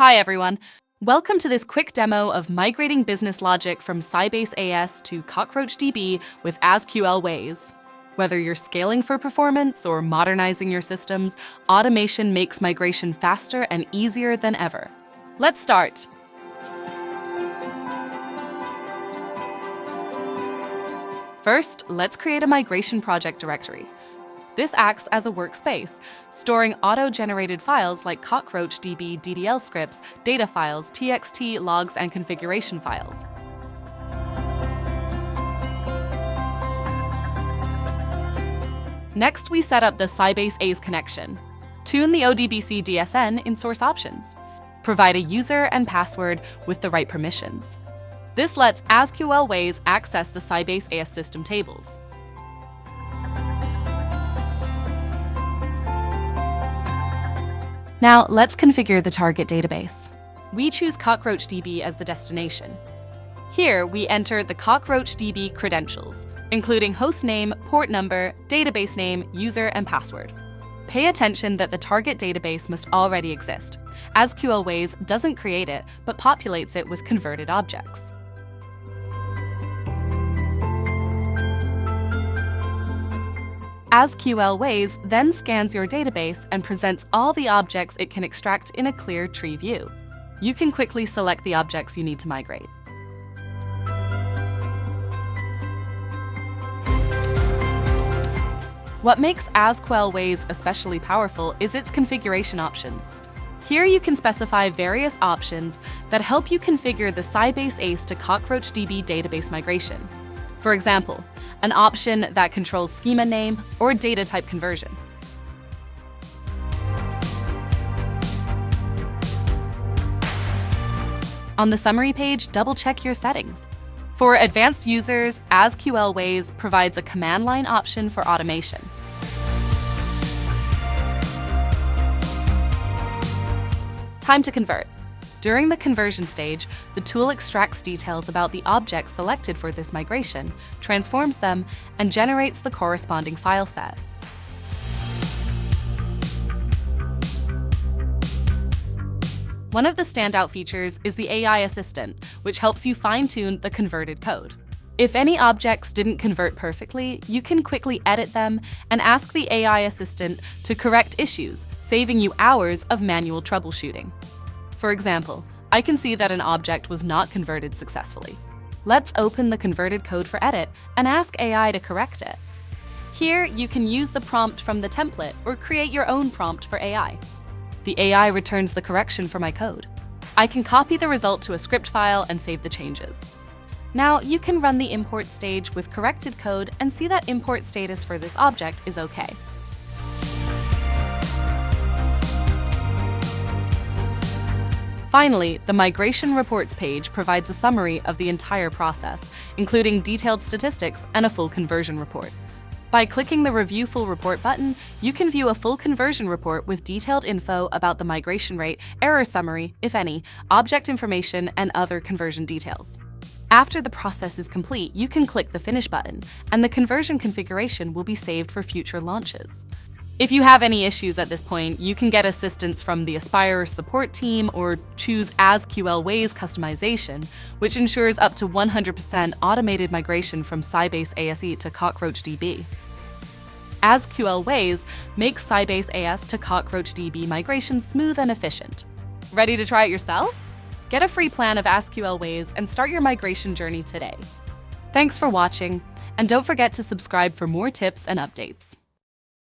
Hi everyone! Welcome to this quick demo of migrating business logic from Sybase ASE to CockroachDB with SQLWays. Whether you're scaling for performance or modernizing your systems, automation makes migration faster and easier than ever. Let's start. First, let's create a migration project directory. This acts as a workspace, storing auto-generated files like CockroachDB DDL scripts, data files, TXT, logs, and configuration files. Next, we set up the Sybase ASE connection. Tune the ODBC DSN in source options. Provide a user and password with the right permissions. This lets SQLWays access the Sybase ASE system tables. Now, let's configure the target database. We choose CockroachDB as the destination. Here, we enter the CockroachDB credentials, including host name, port number, database name, user, and password. Pay attention that the target database must already exist. SQLWays doesn't create it, but populates it with converted objects. SQLWays then scans your database and presents all the objects it can extract in a clear tree view. You can quickly select the objects you need to migrate. What makes SQLWays especially powerful is its configuration options. Here you can specify various options that help you configure the Sybase ASE to CockroachDB database migration. For example, an option that controls schema name or data type conversion. On the summary page, double-check your settings. For advanced users, SQLWays provides a command line option for automation. Time to convert. During the conversion stage, the tool extracts details about the objects selected for this migration, transforms them, and generates the corresponding file set. One of the standout features is the AI assistant, which helps you fine-tune the converted code. If any objects didn't convert perfectly, you can quickly edit them and ask the AI assistant to correct issues, saving you hours of manual troubleshooting. For example, I can see that an object was not converted successfully. Let's open the converted code for edit and ask AI to correct it. Here, you can use the prompt from the template or create your own prompt for AI. The AI returns the correction for my code. I can copy the result to a script file and save the changes. Now, you can run the import stage with corrected code and see that import status for this object is okay. Finally, the Migration Reports page provides a summary of the entire process, including detailed statistics and a full conversion report. By clicking the Review Full Report button, you can view a full conversion report with detailed info about the migration rate, error summary, if any, object information, and other conversion details. After the process is complete, you can click the Finish button, and the conversion configuration will be saved for future launches. If you have any issues at this point, you can get assistance from the Ispirer support team or choose SQLWays customization, which ensures up to 100% automated migration from Sybase ASE to CockroachDB. SQLWays makes Sybase ASE to CockroachDB migration smooth and efficient. Ready to try it yourself? Get a free plan of SQLWays and start your migration journey today. Thanks for watching, and don't forget to subscribe for more tips and updates.